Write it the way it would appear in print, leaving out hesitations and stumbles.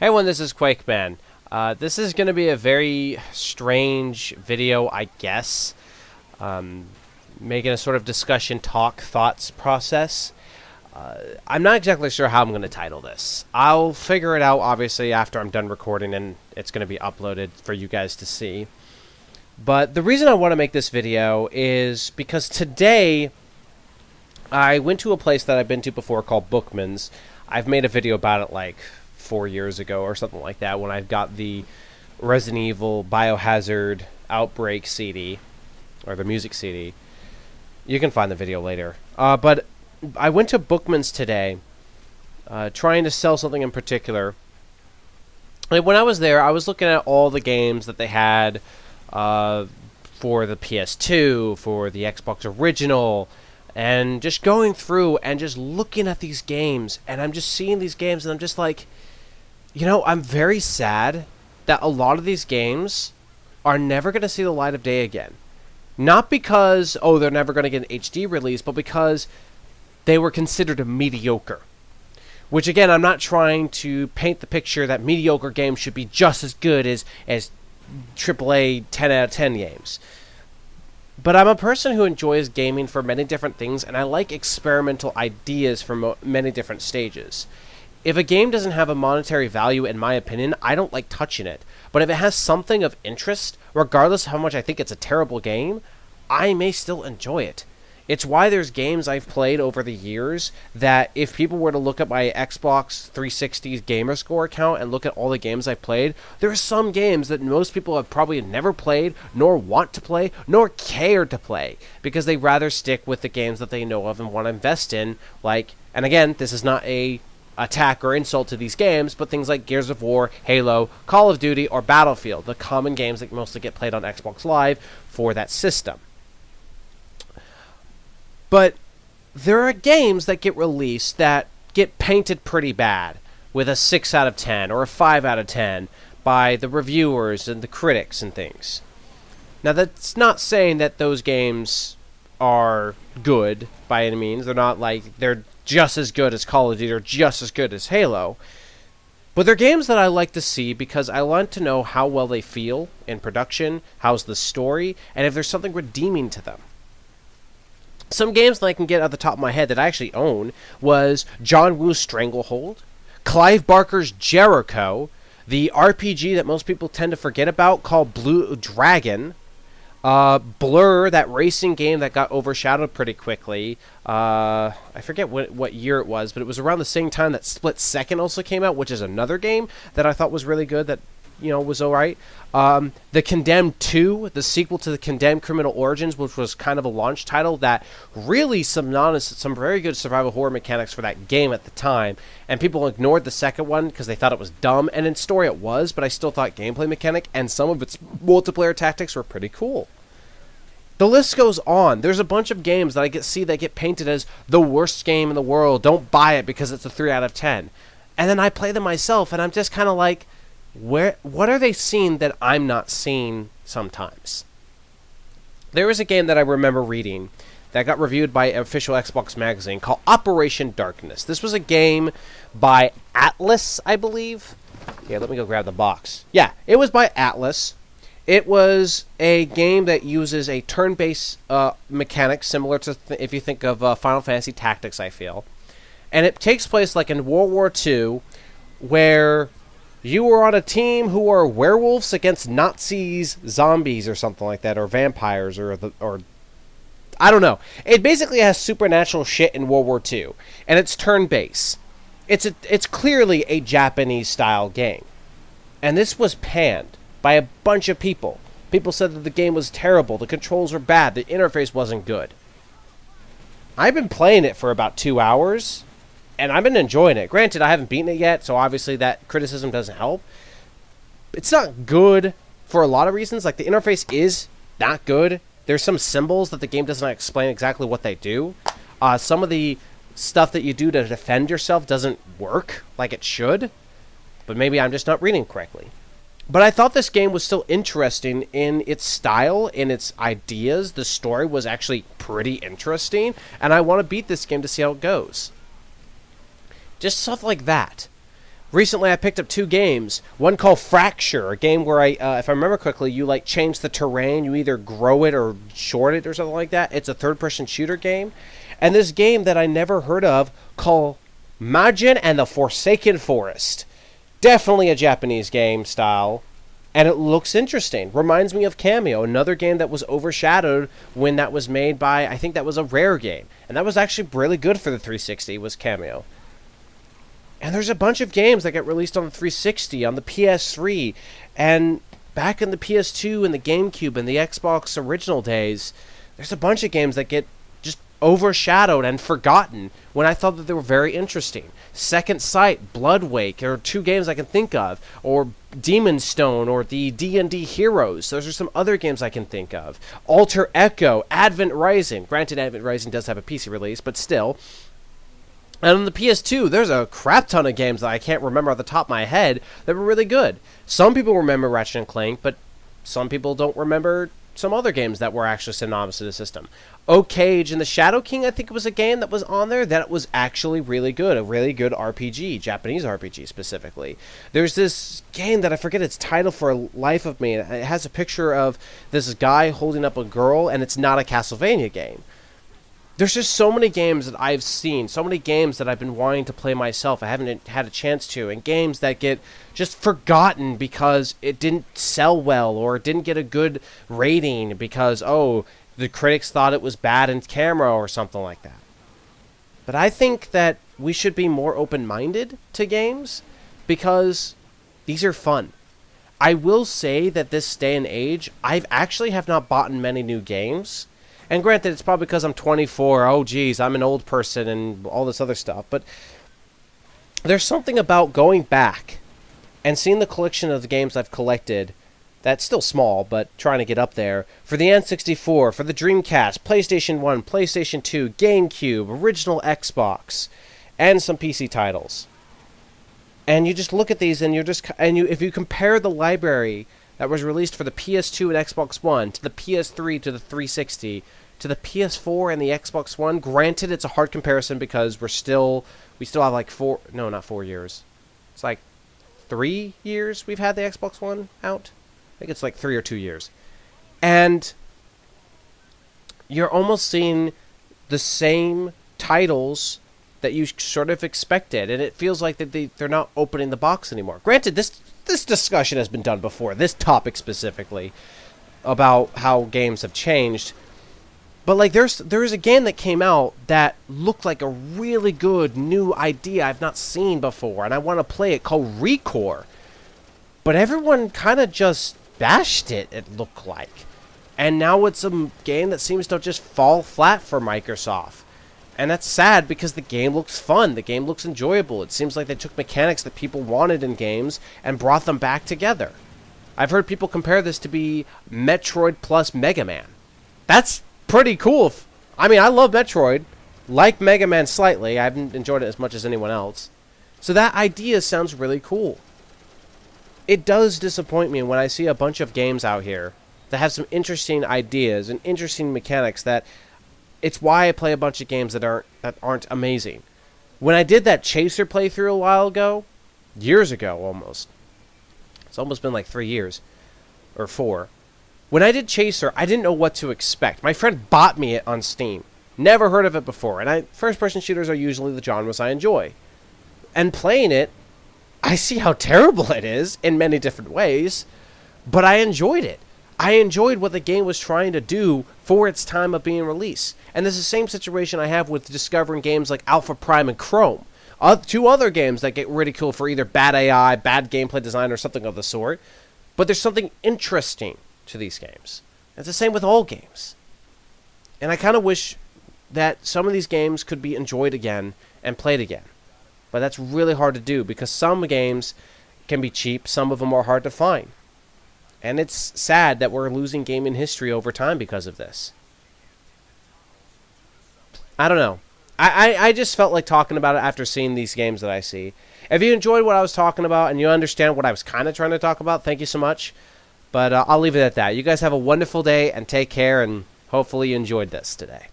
Hey everyone, this is Quakeman. This is going to be a very strange video, I guess. Making a sort of discussion, talk, thoughts process. I'm not exactly sure how I'm going to title this. I'll figure it out, obviously, after I'm done recording and it's going to be uploaded for you guys to see. But the reason I want to make this video is because today I went to a place that I've been to before called Bookman's. I've made a video about it like 4 years ago or something like that when I got the Resident Evil Biohazard Outbreak CD, or the music CD. You can find the video later. But I went to Bookman's today, trying to sell something in particular. And when I was there, I was looking at all the games that they had for the PS2, for the Xbox Original, and just going through and just looking at these games, and I'm just seeing these games, and I'm just like, you know, I'm very sad that a lot of these games are never going to see the light of day again. Not because, oh, they're never going to get an HD release, but because they were considered mediocre. Which, again, I'm not trying to paint the picture that mediocre games should be just as good as AAA 10 out of 10 games. But I'm a person who enjoys gaming for many different things, and I like experimental ideas from many different stages. If a game doesn't have a monetary value, in my opinion, I don't like touching it. But if it has something of interest, regardless of how much I think it's a terrible game, I may still enjoy it. It's why there's games I've played over the years that if people were to look at my Xbox 360's Gamerscore account and look at all the games I've played, there are some games that most people have probably never played, nor want to play, nor care to play, because they rather stick with the games that they know of and want to invest in, like, and again, this is not a attack or insult to these games, but things like Gears of War, Halo, Call of Duty, or Battlefield, the common games that mostly get played on Xbox Live for that system. But there are games that get released that get painted pretty bad, with a 6 out of 10 or a 5 out of 10 by the reviewers and the critics and things. Now, that's not saying that those games are good by any means. They're not like they're just as good as Call of Duty or just as good as Halo. But they're games that I like to see because I want to know how well they feel in production, how's the story, and if there's something redeeming to them. Some games that I can get at the top of my head that I actually own was John Woo's Stranglehold, Clive Barker's Jericho, the RPG that most people tend to forget about called Blue Dragon, Blur, that racing game that got overshadowed pretty quickly. I forget what year it was, but it was around the same time that Split Second also came out, which is another game that I thought was really good that, you know, was alright. The Condemned 2, the sequel to the Condemned Criminal Origins, which was kind of a launch title that really some very good survival horror mechanics for that game at the time, and people ignored the second one because they thought it was dumb, and in story it was, but I still thought gameplay mechanic and some of its multiplayer tactics were pretty cool. The list goes on. There's a bunch of games that I see that get painted as the worst game in the world. Don't buy it because it's a 3 out of 10. And then I play them myself, and I'm just kind of like, what are they seeing that I'm not seeing sometimes? There was a game that I remember reading that got reviewed by official Xbox magazine called Operation Darkness. This was a game by Atlas, I believe. Yeah, let me go grab the box. Yeah, it was by Atlas. It was a game that uses a turn-based mechanic similar to if you think of Final Fantasy Tactics, I feel. And it takes place like in World War II, where you were on a team who are werewolves against Nazis, zombies, or something like that, or vampires, or I don't know. It basically has supernatural shit in World War II, and it's turn-based. It's clearly a Japanese-style game, and this was panned by a bunch of people. People said that the game was terrible, the controls were bad, the interface wasn't good. I've been playing it for about 2 hours, and I've been enjoying it. Granted, I haven't beaten it yet, so obviously that criticism doesn't help. It's not good for a lot of reasons. Like, the interface is not good. There's some symbols that the game doesn't explain exactly what they do. Some of the stuff that you do to defend yourself doesn't work like it should. But maybe I'm just not reading correctly. But I thought this game was still interesting in its style, in its ideas. The story was actually pretty interesting, and I want to beat this game to see how it goes. Just stuff like that. Recently, I picked up 2 games. One called Fracture, a game where if I remember correctly, you like change the terrain. You either grow it or short it or something like that. It's a third-person shooter game. And this game that I never heard of called Majin and the Forsaken Forest. Definitely a Japanese game style. And it looks interesting. Reminds me of Cameo, another game that was overshadowed when that was made by, I think that was a Rare game. And that was actually really good for the 360, was Cameo. And there's a bunch of games that get released on the 360, on the PS3, and back in the PS2 and the GameCube and the Xbox original days, there's a bunch of games that get just overshadowed and forgotten when I thought that they were very interesting. Second Sight, Bloodwake are 2 games I can think of, or Demon's Stone, or the D&D Heroes. Those are some other games I can think of. Alter Echo, Advent Rising. Granted, Advent Rising does have a PC release, but still. And on the PS2, there's a crap ton of games that I can't remember off the top of my head that were really good. Some people remember Ratchet and Clank, but some people don't remember some other games that were actually synonymous to the system. Cage and the Shadow King, I think it was a game that was on there that was actually really good. A really good RPG, Japanese RPG specifically. There's this game that I forget its title for the life of me. It has a picture of this guy holding up a girl, and it's not a Castlevania game. There's just so many games that I've seen, so many games that I've been wanting to play myself. I haven't had a chance to, and games that get just forgotten because it didn't sell well or it didn't get a good rating because, the critics thought it was bad in camera or something like that. But I think that we should be more open-minded to games because these are fun. I will say that this day and age, I've actually have not bought many new games. And granted, it's probably because I'm 24. Oh, geez, I'm an old person and all this other stuff. But there's something about going back and seeing the collection of the games I've collected that's still small, but trying to get up there. For the N64, for the Dreamcast, PlayStation 1, PlayStation 2, GameCube, original Xbox, and some PC titles. And you just look at these and if you compare the library that was released for the PS2 and Xbox One to the PS3 to the 360 to the PS4 and the Xbox One, granted it's a hard comparison because we still have like 4 years. It's like 3 years we've had the Xbox One out. I think it's like 3 or 2 years. And you're almost seeing the same titles that you sort of expected, and it feels like that they're not opening the box anymore. Granted, this discussion has been done before, this topic specifically, about how games have changed. But like there is a game that came out that looked like a really good new idea I've not seen before, and I want to play it, called Recore. But everyone kind of just bashed it looked like. And now it's a game that seems to just fall flat for Microsoft. And that's sad because the game looks fun. The game looks enjoyable. It seems like they took mechanics that people wanted in games and brought them back together. I've heard people compare this to be Metroid plus Mega Man. That's pretty cool. I mean, I love Metroid. Like Mega Man slightly. I haven't enjoyed it as much as anyone else. So that idea sounds really cool. It does disappoint me when I see a bunch of games out here that have some interesting ideas and interesting mechanics that it's why I play a bunch of games that aren't amazing. When I did that Chaser playthrough a while ago, years ago almost, it's almost been like 3 years, or 4. When I did Chaser, I didn't know what to expect. My friend bought me it on Steam. Never heard of it before, and first-person shooters are usually the genres I enjoy. And playing it, I see how terrible it is in many different ways, but I enjoyed it. I enjoyed what the game was trying to do for its time of being released. And this is the same situation I have with discovering games like Alpha Prime and Chrome. 2 other games that get ridiculed for either bad AI, bad gameplay design, or something of the sort. But there's something interesting to these games. It's the same with all games. And I kind of wish that some of these games could be enjoyed again and played again. But that's really hard to do because some games can be cheap, some of them are hard to find. And it's sad that we're losing gaming history over time because of this. I don't know. I just felt like talking about it after seeing these games that I see. If you enjoyed what I was talking about and you understand what I was kind of trying to talk about, thank you so much. But I'll leave it at that. You guys have a wonderful day and take care, and hopefully you enjoyed this today.